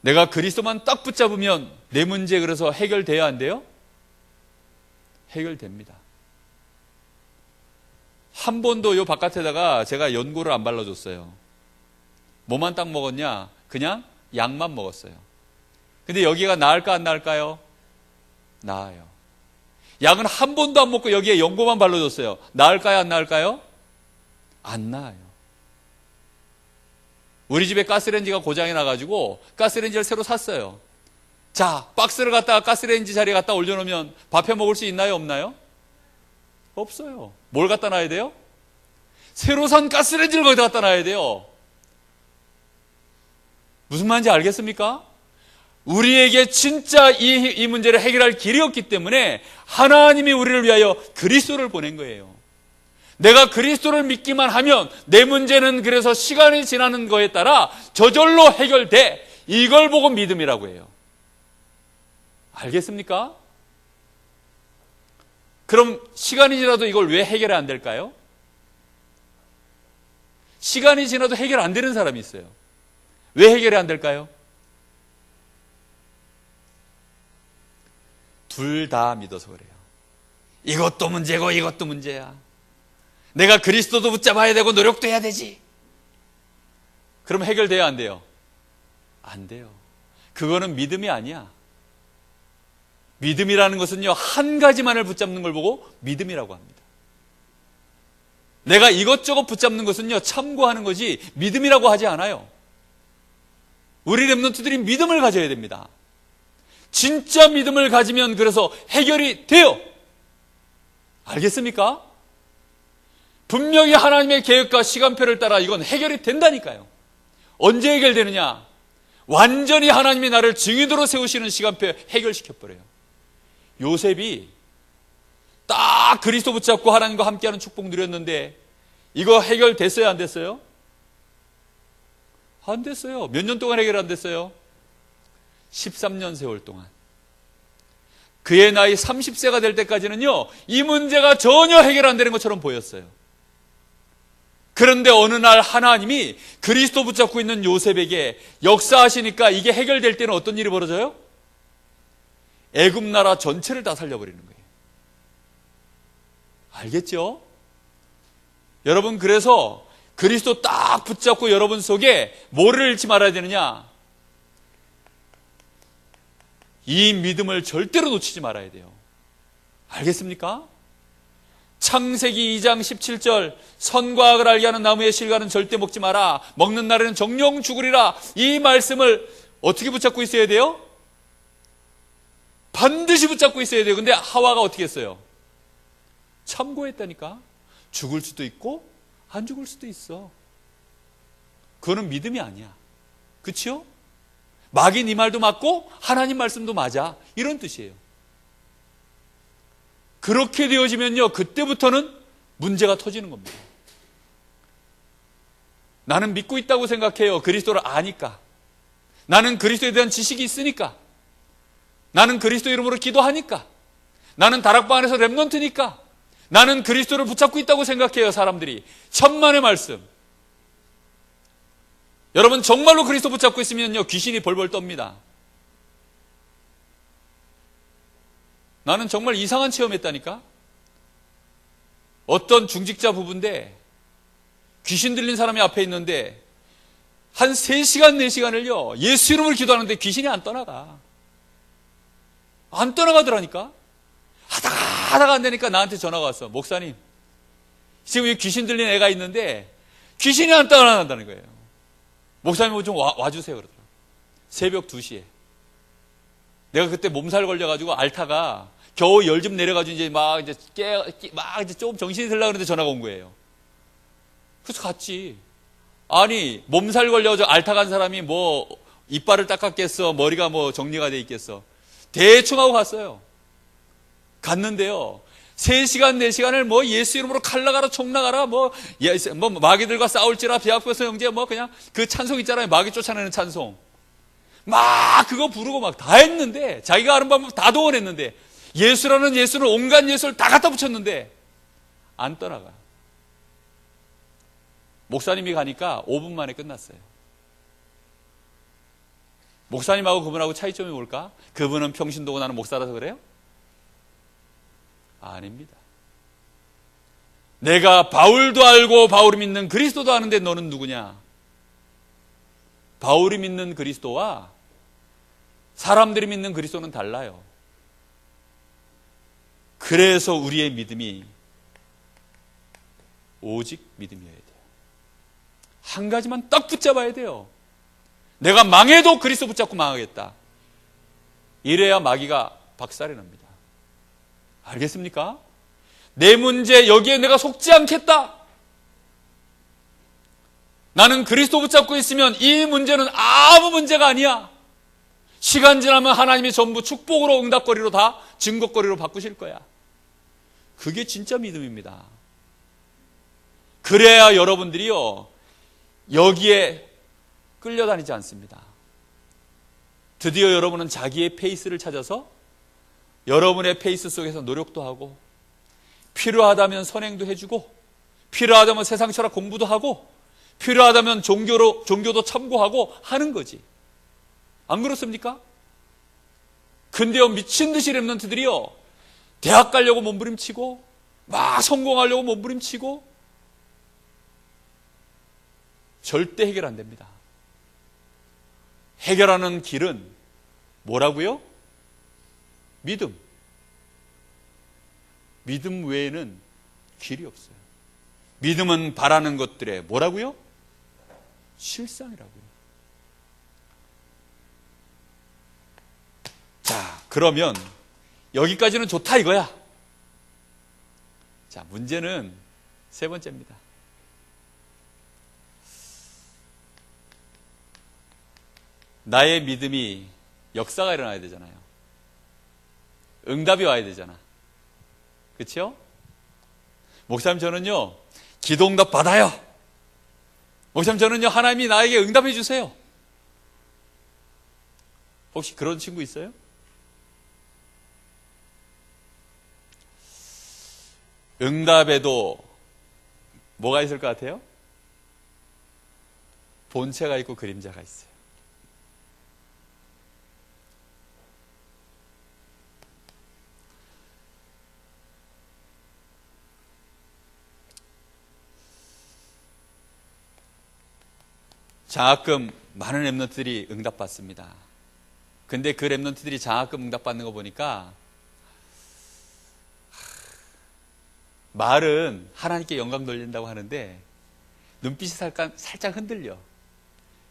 내가 그리스도만 딱 붙잡으면 내 문제 그래서 해결돼야 안 돼요? 해결됩니다. 한 번도 요 바깥에다가 제가 연고를 안 발라줬어요. 뭐만 딱 먹었냐? 그냥 약만 먹었어요. 근데 여기가 나을까 안 나을까요? 나아요. 약은 한 번도 안 먹고 여기에 연고만 발라줬어요. 나을까요 안 나을까요? 안 나아요. 우리 집에 가스레인지가 고장이 나가지고 가스레인지를 새로 샀어요. 자, 박스를 갖다가 가스레인지 자리에 갖다 올려놓으면 밥 해 먹을 수 있나요 없나요? 없어요. 뭘 갖다 놔야 돼요? 새로 산 가스레인지를 거기다 갖다 놔야 돼요. 무슨 말인지 알겠습니까? 우리에게 진짜 이 문제를 해결할 길이 없기 때문에 하나님이 우리를 위하여 그리스도를 보낸 거예요. 내가 그리스도를 믿기만 하면 내 문제는 그래서 시간이 지나는 거에 따라 저절로 해결돼. 이걸 보고 믿음이라고 해요. 알겠습니까? 그럼 시간이 지나도 이걸 왜 해결이 안 될까요? 시간이 지나도 해결 안 되는 사람이 있어요. 왜 해결이 안 될까요? 둘 다 믿어서 그래요. 이것도 문제고 이것도 문제야. 내가 그리스도도 붙잡아야 되고 노력도 해야 되지. 그럼 해결돼야 안 돼요? 안 돼요. 그거는 믿음이 아니야. 믿음이라는 것은요, 한 가지만을 붙잡는 걸 보고 믿음이라고 합니다. 내가 이것저것 붙잡는 것은요, 참고하는 거지 믿음이라고 하지 않아요. 우리 랩런트들이 믿음을 가져야 됩니다. 진짜 믿음을 가지면 그래서 해결이 돼요. 알겠습니까? 분명히 하나님의 계획과 시간표를 따라 이건 해결이 된다니까요. 언제 해결되느냐? 완전히 하나님이 나를 증인으로 세우시는 시간표에 해결시켜버려요. 요셉이 딱 그리스도 붙잡고 하나님과 함께하는 축복 누렸는데 이거 해결됐어요? 안 됐어요? 안 됐어요. 몇 년 동안 해결 안 됐어요? 13년 세월 동안. 그의 나이 30세가 될 때까지는요, 이 문제가 전혀 해결 안 되는 것처럼 보였어요. 그런데 어느 날 하나님이 그리스도 붙잡고 있는 요셉에게 역사하시니까 이게 해결될 때는 어떤 일이 벌어져요? 애굽 나라 전체를 다 살려버리는 거예요. 알겠죠? 여러분, 그래서 그리스도 딱 붙잡고 여러분 속에 뭐를 잃지 말아야 되느냐? 이 믿음을 절대로 놓치지 말아야 돼요. 알겠습니까? 창세기 2장 17절 선과 악을 알게 하는 나무의 실과는 절대 먹지 마라. 먹는 날에는 정령 죽으리라. 이 말씀을 어떻게 붙잡고 있어야 돼요? 반드시 붙잡고 있어야 돼요. 근데 하와가 어떻게 했어요? 참고했다니까. 죽을 수도 있고 안 죽을 수도 있어. 그거는 믿음이 아니야. 그치요? 마귀 네 말도 맞고 하나님 말씀도 맞아. 이런 뜻이에요. 그렇게 되어지면요, 그때부터는 문제가 터지는 겁니다. 나는 믿고 있다고 생각해요. 그리스도를 아니까. 나는 그리스도에 대한 지식이 있으니까. 나는 그리스도 이름으로 기도하니까. 나는 다락방 안에서 렘넌트니까. 나는 그리스도를 붙잡고 있다고 생각해요, 사람들이. 천만의 말씀. 여러분, 정말로 그리스도 붙잡고 있으면요, 귀신이 벌벌 떱니다. 나는 정말 이상한 체험했다니까? 어떤 중직자 부부인데, 귀신 들린 사람이 앞에 있는데, 한 3시간, 4시간을요, 예수 이름을 기도하는데 귀신이 안 떠나가. 안 떠나가더라니까? 하다가 안 되니까 나한테 전화가 왔어. 목사님, 지금 이 귀신 들린 애가 있는데, 귀신이 안 떠나간다는 거예요. 목사님 좀 와주세요. 그러더라고요. 새벽 2시에. 내가 그때 몸살 걸려가지고 알타가 겨우 열 좀 내려가지고 이제 조금 정신이 들려고 그러는데 전화가 온 거예요. 그래서 갔지. 아니, 몸살 걸려가지고 알타 간 사람이 뭐 이빨을 닦았겠어, 머리가 뭐 정리가 돼 있겠어. 대충 하고 갔어요. 갔는데요, 3시간, 4시간을 뭐 예수 이름으로 칼 나가라, 총 나가라, 뭐 마귀들과 싸울지라, 비아프서 형제, 뭐 그냥 그 찬송 있잖아요. 마귀 쫓아내는 찬송. 막 그거 부르고 막 다 했는데, 자기가 아는 방법 다 동원했는데, 예수라는 예수를 온갖 예수를 다 갖다 붙였는데 안 떠나가. 목사님이 가니까 5분 만에 끝났어요. 목사님하고 그분하고 차이점이 뭘까? 그분은 평신도고 나는 목사라서 그래요? 아닙니다. 내가 바울도 알고 바울이 믿는 그리스도도 아는데 너는 누구냐? 바울이 믿는 그리스도와 사람들이 믿는 그리스도는 달라요. 그래서 우리의 믿음이 오직 믿음이어야 돼요. 한 가지만 딱 붙잡아야 돼요. 내가 망해도 그리스도 붙잡고 망하겠다. 이래야 마귀가 박살이 납니다. 알겠습니까? 내 문제 여기에 내가 속지 않겠다. 나는 그리스도 붙잡고 있으면 이 문제는 아무 문제가 아니야. 시간 지나면 하나님이 전부 축복으로, 응답거리로 다 증거거리로 바꾸실 거야. 그게 진짜 믿음입니다. 그래야 여러분들이요, 여기에 끌려다니지 않습니다. 드디어 여러분은 자기의 페이스를 찾아서 여러분의 페이스 속에서 노력도 하고, 필요하다면 선행도 해주고, 필요하다면 세상 철학 공부도 하고, 필요하다면 종교도 참고하고 하는 거지. 안 그렇습니까? 근데요, 미친 듯이 렘넌트들이요, 대학 가려고 몸부림치고, 막 성공하려고 몸부림치고, 절대 해결 안 됩니다. 해결하는 길은 뭐라고요? 믿음. 믿음 외에는 길이 없어요. 믿음은 바라는 것들의 뭐라고요? 실상이라고요. 자, 그러면 여기까지는 좋다 이거야. 자, 문제는 3번째입니다. 나의 믿음이 역사가 일어나야 되잖아요. 응답이 와야 되잖아. 그렇죠? 목사님, 저는요, 기도 응답 받아요. 목사님, 저는요, 하나님이 나에게 응답해 주세요. 혹시 그런 친구 있어요? 응답에도 뭐가 있을 것 같아요? 본체가 있고 그림자가 있어요. 장학금 많은 렘넌트들이 응답받습니다. 근데 그 렘넌트들이 장학금 응답받는 거 보니까 말은 하나님께 영광 돌린다고 하는데 눈빛이 살짝 흔들려.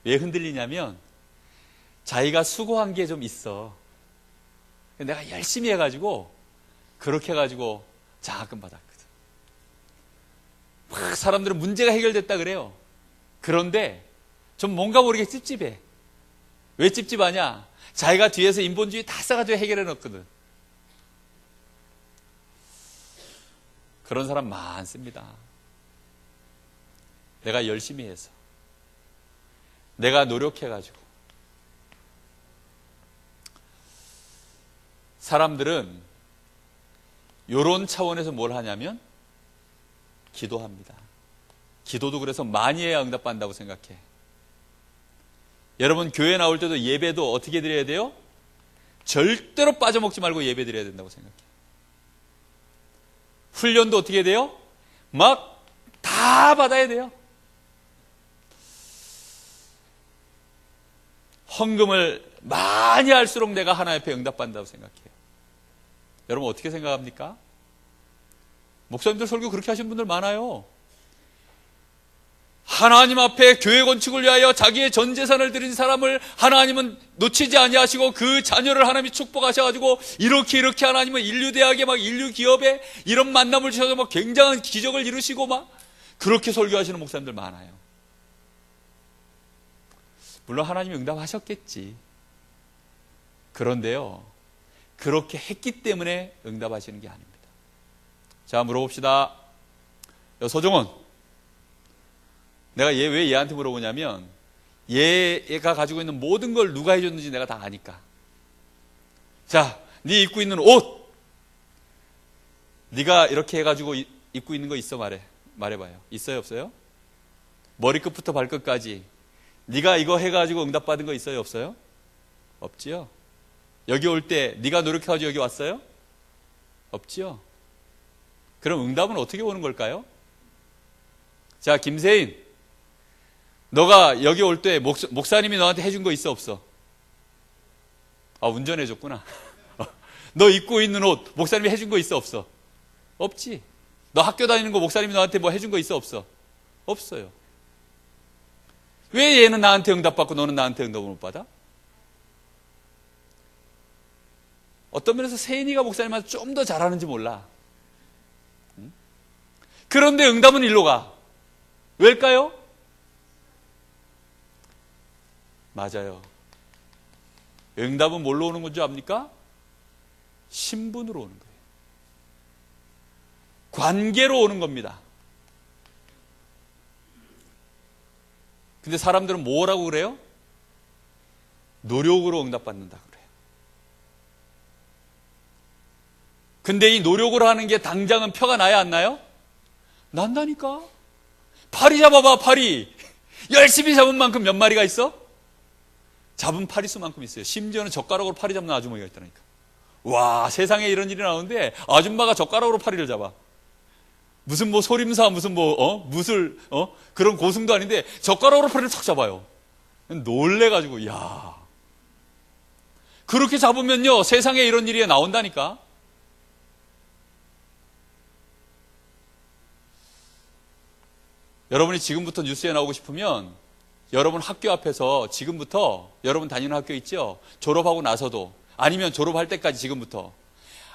왜 흔들리냐면 자기가 수고한 게 좀 있어. 내가 열심히 해가지고 그렇게 해가지고 장학금 받았거든. 막 사람들은 문제가 해결됐다 그래요. 그런데 좀 뭔가 모르게 찝찝해. 왜 찝찝하냐? 자기가 뒤에서 인본주의 다 써가지고 해결해 놓거든. 그런 사람 많습니다. 내가 열심히 해서, 내가 노력해가지고. 사람들은 이런 차원에서 뭘 하냐면 기도합니다. 기도도 그래서 많이 해야 응답받는다고 생각해. 여러분 교회 나올 때도 예배도 어떻게 드려야 돼요? 절대로 빠져먹지 말고 예배 드려야 된다고 생각해. 훈련도 어떻게 돼요? 막 다 받아야 돼요. 헌금을 많이 할수록 내가 하나님 앞에 응답받는다고 생각해요. 여러분 어떻게 생각합니까? 목사님들 설교 그렇게 하시는 분들 많아요. 하나님 앞에 교회 건축을 위하여 자기의 전 재산을 드린 사람을 하나님은 놓치지 아니하시고 그 자녀를 하나님이 축복하셔가지고 이렇게 하나님은 인류대학에 막 인류기업에 이런 만남을 주셔서 막 굉장한 기적을 이루시고 막 그렇게 설교하시는 목사님들 많아요. 물론 하나님이 응답하셨겠지. 그런데요, 그렇게 했기 때문에 응답하시는 게 아닙니다. 자, 물어봅시다. 서종원, 내가 왜 얘한테 물어보냐면 얘가 가지고 있는 모든 걸 누가 해줬는지 내가 다 아니까. 자, 네 입고 있는 옷, 네가 이렇게 해가지고 입고 있는 거 있어? 말해봐요. 있어요 없어요? 머리끝부터 발끝까지 네가 이거 해가지고 응답받은 거 있어요 없어요? 없지요. 여기 올 때 네가 노력해가지고 여기 왔어요? 없지요. 그럼 응답은 어떻게 오는 걸까요? 자, 김세인, 너가 여기 올 때 목사님이 너한테 해준 거 있어 없어? 아, 운전해줬구나. 너 입고 있는 옷 목사님이 해준 거 있어 없어? 없지. 너 학교 다니는 거 목사님이 너한테 뭐 해준 거 있어 없어? 없어요. 왜 얘는 나한테 응답받고 너는 나한테 응답을 못 받아? 어떤 면에서 세인이가 목사님한테 좀 더 잘하는지 몰라. 그런데 응답은 일로 가. 왜일까요? 맞아요. 응답은 뭘로 오는 건지 압니까? 신분으로 오는 거예요. 관계로 오는 겁니다. 근데 사람들은 뭐라고 그래요? 노력으로 응답받는다 그래요. 근데 이 노력으로 하는 게 당장은 표가 나야 안 나요? 난다니까. 파리 잡아봐, 파리. 열심히 잡은 만큼 몇 마리가 있어? 잡은 파리 수만큼 있어요. 심지어는 젓가락으로 파리 잡는 아주머니가 있다니까. 와, 세상에 이런 일이 나오는데 아줌마가 젓가락으로 파리를 잡아. 무슨 뭐 소림사, 무슨 뭐 무술 그런 고승도 아닌데 젓가락으로 파리를 탁 잡아요. 놀래가지고, 야, 그렇게 잡으면요 세상에 이런 일이 나온다니까. 여러분이 지금부터 뉴스에 나오고 싶으면 여러분 학교 앞에서 지금부터 여러분 다니는 학교 있죠? 졸업하고 나서도 아니면 졸업할 때까지 지금부터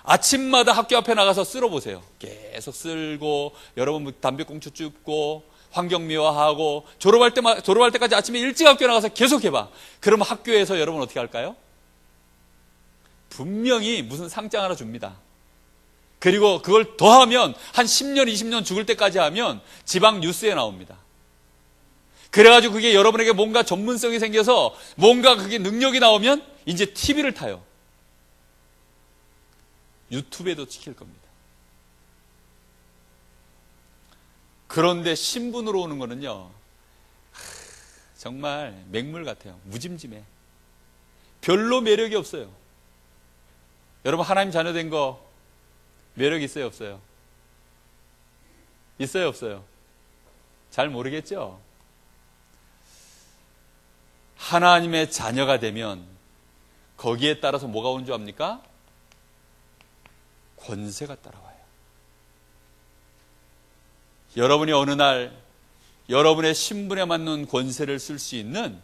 아침마다 학교 앞에 나가서 쓸어보세요. 계속 쓸고 여러분 담배꽁초 줍고 환경미화하고 졸업할 때까지 아침에 일찍 학교에 나가서 계속 해봐. 그러면 학교에서 여러분 어떻게 할까요? 분명히 무슨 상장 하나 줍니다. 그리고 그걸 더하면 한 10년, 20년 죽을 때까지 하면 지방 뉴스에 나옵니다. 그래가지고 그게 여러분에게 뭔가 전문성이 생겨서 뭔가 그게 능력이 나오면 이제 TV를 타요. 유튜브에도 찍힐 겁니다. 그런데 신분으로 오는 거는요, 정말 맹물 같아요. 무짐짐해. 별로 매력이 없어요. 여러분 하나님 자녀 된 거 매력 있어요 없어요? 있어요 없어요? 잘 모르겠죠? 하나님의 자녀가 되면 거기에 따라서 뭐가 오는 줄 압니까? 권세가 따라와요. 여러분이 어느 날 여러분의 신분에 맞는 권세를 쓸 수 있는,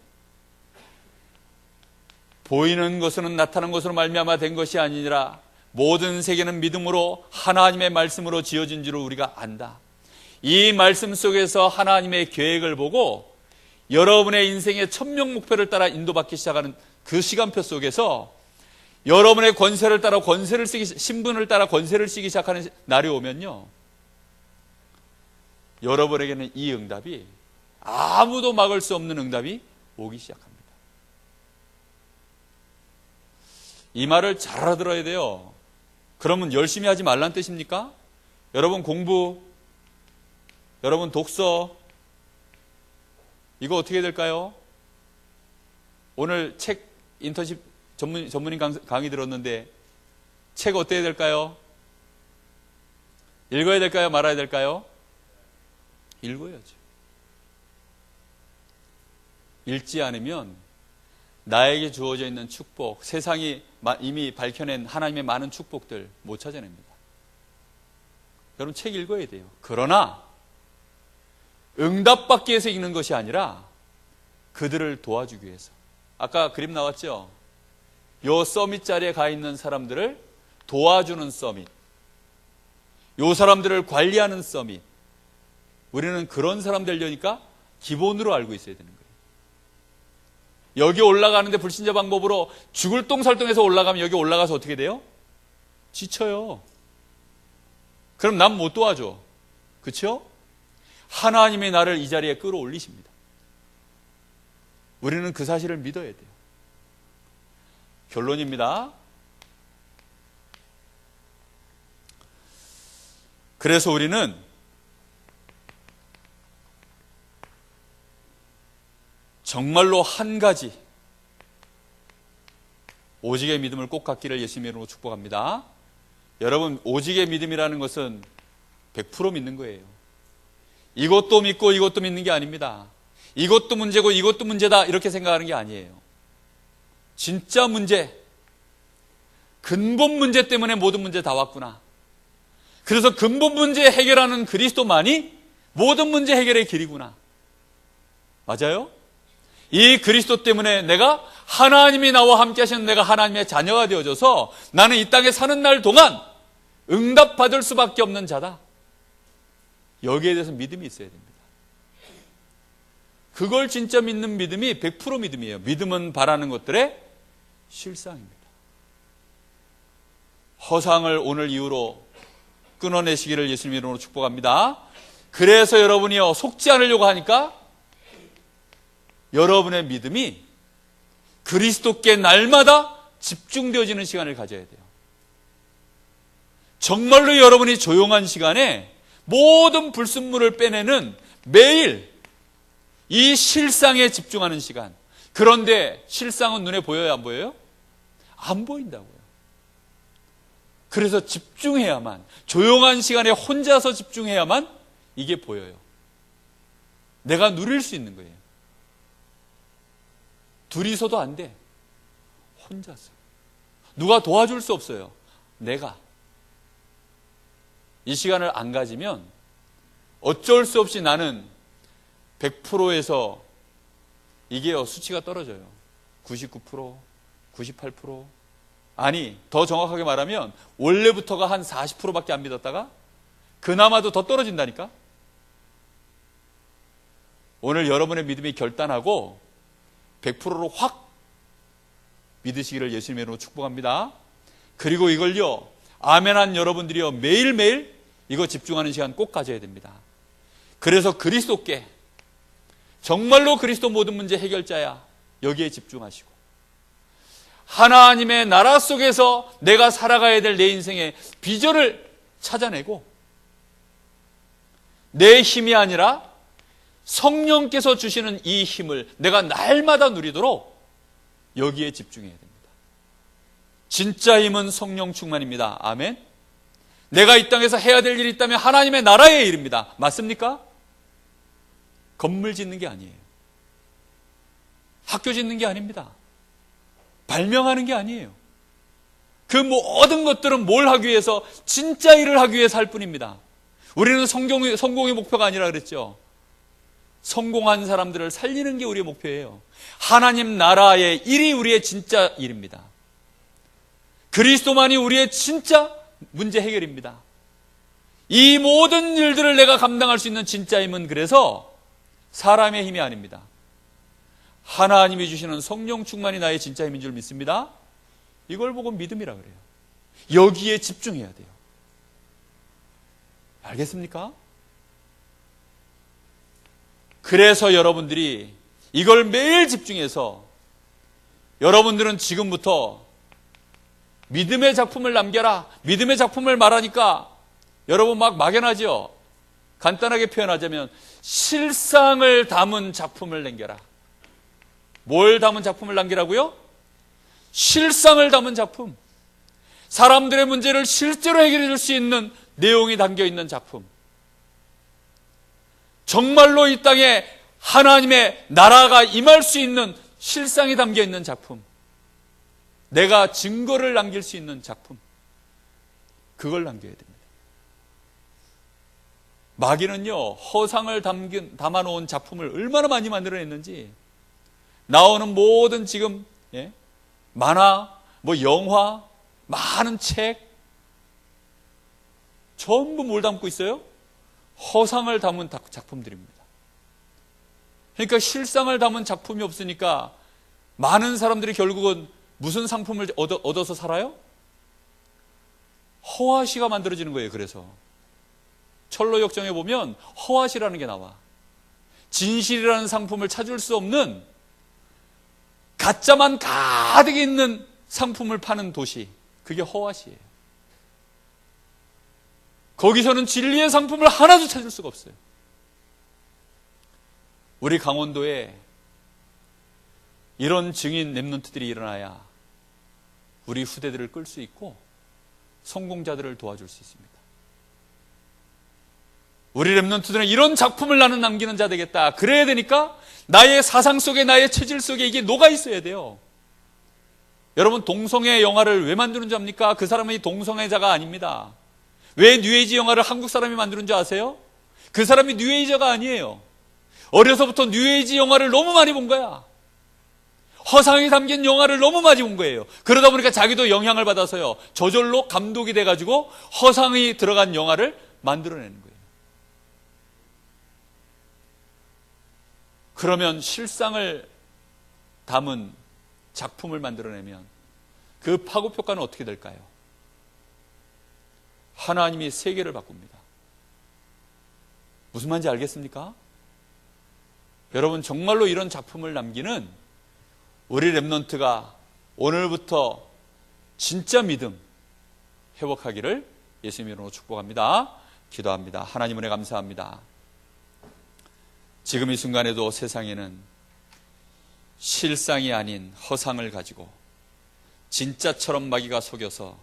보이는 것으로는 나타난 것으로 말미암아 된 것이 아니라 모든 세계는 믿음으로 하나님의 말씀으로 지어진 줄을 우리가 안다. 이 말씀 속에서 하나님의 계획을 보고 여러분의 인생의 천명 목표를 따라 인도받기 시작하는 그 시간표 속에서 여러분의 권세를 따라 권세를 쓰기, 신분을 따라 권세를 쓰기 시작하는 날이 오면요, 여러분에게는 이 응답이, 아무도 막을 수 없는 응답이 오기 시작합니다. 이 말을 잘 알아들어야 돼요. 그러면 열심히 하지 말란 뜻입니까? 여러분 공부, 여러분 독서, 이거 어떻게 될까요? 오늘 책 인턴십 전문인 강의 들었는데 책 어떻게 될까요? 읽어야 될까요? 말아야 될까요? 읽어야죠. 읽지 않으면 나에게 주어져 있는 축복, 세상이 이미 밝혀낸 하나님의 많은 축복들 못 찾아냅니다. 여러분 책 읽어야 돼요. 그러나 응답받기 위해서 읽는 것이 아니라 그들을 도와주기 위해서. 아까 그림 나왔죠? 요 서밋 자리에 가 있는 사람들을 도와주는 서밋, 요 사람들을 관리하는 서밋. 우리는 그런 사람 되려니까 기본으로 알고 있어야 되는 거예요. 여기 올라가는데 불신자 방법으로 죽을 똥살똥해서 올라가면 여기 올라가서 어떻게 돼요? 지쳐요. 그럼 난 못 도와줘. 그렇죠? 하나님이 나를 이 자리에 끌어올리십니다. 우리는 그 사실을 믿어야 돼요. 결론입니다. 그래서 우리는 정말로 한 가지 오직의 믿음을 꼭 갖기를 예수님의 이름으로 축복합니다. 여러분, 오직의 믿음이라는 것은 100% 믿는 거예요. 이것도 믿고 이것도 믿는 게 아닙니다. 이것도 문제고 이것도 문제다 이렇게 생각하는 게 아니에요. 진짜 문제, 근본 문제 때문에 모든 문제 다 왔구나. 그래서 근본 문제 해결하는 그리스도만이 모든 문제 해결의 길이구나. 맞아요? 이 그리스도 때문에 내가 하나님이 나와 함께 하시는 내가 하나님의 자녀가 되어져서 나는 이 땅에 사는 날 동안 응답받을 수밖에 없는 자다. 여기에 대해서 믿음이 있어야 됩니다. 그걸 진짜 믿는 믿음이 100% 믿음이에요. 믿음은 바라는 것들의 실상입니다. 허상을 오늘 이후로 끊어내시기를 예수님 이름으로 축복합니다. 그래서 여러분이요, 속지 않으려고 하니까 여러분의 믿음이 그리스도께 날마다 집중되어지는 시간을 가져야 돼요. 정말로 여러분이 조용한 시간에 모든 불순물을 빼내는 매일 이 실상에 집중하는 시간. 그런데 실상은 눈에 보여요, 안 보여요? 안 보인다고요. 그래서 집중해야만, 조용한 시간에 혼자서 집중해야만 이게 보여요. 내가 누릴 수 있는 거예요. 둘이서도 안 돼. 혼자서. 누가 도와줄 수 없어요. 내가. 이 시간을 안 가지면 어쩔 수 없이 나는 100%에서 이게요, 수치가 떨어져요. 99%, 98%. 아니, 더 정확하게 말하면 원래부터가 한 40%밖에 안 믿었다가 그나마도 더 떨어진다니까? 오늘 여러분의 믿음이 결단하고 100%로 확 믿으시기를 예수님의 이름으로 축복합니다. 그리고 이걸요, 아멘한 여러분들이요, 매일매일 이거 집중하는 시간 꼭 가져야 됩니다. 그래서 그리스도께, 정말로 그리스도 모든 문제 해결자야, 여기에 집중하시고 하나님의 나라 속에서 내가 살아가야 될 내 인생의 비전을 찾아내고 내 힘이 아니라 성령께서 주시는 이 힘을 내가 날마다 누리도록 여기에 집중해야 됩니다. 진짜 힘은 성령 충만입니다. 아멘. 내가 이 땅에서 해야 될 일이 있다면 하나님의 나라의 일입니다. 맞습니까? 건물 짓는 게 아니에요. 학교 짓는 게 아닙니다. 발명하는 게 아니에요. 그 모든 것들은 뭘 하기 위해서? 진짜 일을 하기 위해서 할 뿐입니다. 우리는 성공의 목표가 아니라 그랬죠. 성공한 사람들을 살리는 게 우리의 목표예요. 하나님 나라의 일이 우리의 진짜 일입니다. 그리스도만이 우리의 진짜 문제 해결입니다. 이 모든 일들을 내가 감당할 수 있는 진짜 힘은 그래서 사람의 힘이 아닙니다. 하나님이 주시는 성령 충만이 나의 진짜 힘인 줄 믿습니다. 이걸 보고 믿음이라 그래요. 여기에 집중해야 돼요. 알겠습니까? 그래서 여러분들이 이걸 매일 집중해서 여러분들은 지금부터 믿음의 작품을 남겨라. 믿음의 작품을 말하니까 여러분 막 막연하죠. 간단하게 표현하자면 실상을 담은 작품을 남겨라. 뭘 담은 작품을 남기라고요? 실상을 담은 작품. 사람들의 문제를 실제로 해결해 줄 수 있는 내용이 담겨 있는 작품. 정말로 이 땅에 하나님의 나라가 임할 수 있는 실상이 담겨 있는 작품. 내가 증거를 남길 수 있는 작품. 그걸 남겨야 됩니다. 마귀는요, 허상을 담아놓은 작품을 얼마나 많이 만들어냈는지, 나오는 모든 지금 만화, 영화, 많은 책, 전부 뭘 담고 있어요? 허상을 담은 작품들입니다. 그러니까 실상을 담은 작품이 없으니까 많은 사람들이 결국은 무슨 상품을 얻어서 살아요? 허화시가 만들어지는 거예요. 그래서 철로역정에 보면 허화시라는 게 나와. 진실이라는 상품을 찾을 수 없는 가짜만 가득 있는 상품을 파는 도시, 그게 허화시예요. 거기서는 진리의 상품을 하나도 찾을 수가 없어요. 우리 강원도에 이런 증인 랩런트들이 일어나야 우리 후대들을 끌 수 있고 성공자들을 도와줄 수 있습니다. 우리 랩런트들은 이런 작품을 나는 남기는 자 되겠다. 그래야 되니까 나의 사상 속에, 나의 체질 속에 이게 녹아 있어야 돼요. 여러분, 동성애 영화를 왜 만드는 줄 압니까? 그 사람이 동성애자가 아닙니다. 왜 뉴에이지 영화를 한국 사람이 만드는 줄 아세요? 그 사람이 뉴에이저가 아니에요. 어려서부터 뉴에이지 영화를 너무 많이 본 거야. 허상이 담긴 영화를 너무 많이 본 거예요. 그러다 보니까 자기도 영향을 받아서요, 저절로 감독이 돼가지고 허상이 들어간 영화를 만들어내는 거예요. 그러면 실상을 담은 작품을 만들어내면 그 파급 효과는 어떻게 될까요? 하나님이 세계를 바꿉니다. 무슨 말인지 알겠습니까? 여러분, 정말로 이런 작품을 남기는 우리 랩런트가 오늘부터 진짜 믿음 회복하기를 예수님 이름으로 축복합니다. 기도합니다. 하나님 은혜 감사합니다. 지금 이 순간에도 세상에는 실상이 아닌 허상을 가지고 진짜처럼 마귀가 속여서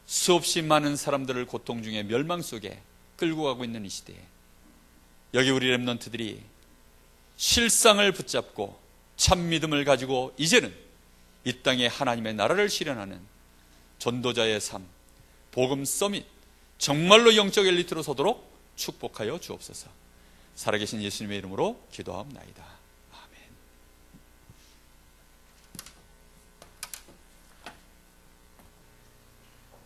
수없이 많은 사람들을 고통 중에 멸망 속에 끌고 가고 있는 이 시대에, 여기 우리 랩런트들이 실상을 붙잡고 참 믿음을 가지고 이제는 이 땅에 하나님의 나라를 실현하는 전도자의 삶, 복음 서밋, 정말로 영적 엘리트로 서도록 축복하여 주옵소서. 살아계신 예수님의 이름으로 기도하옵나이다.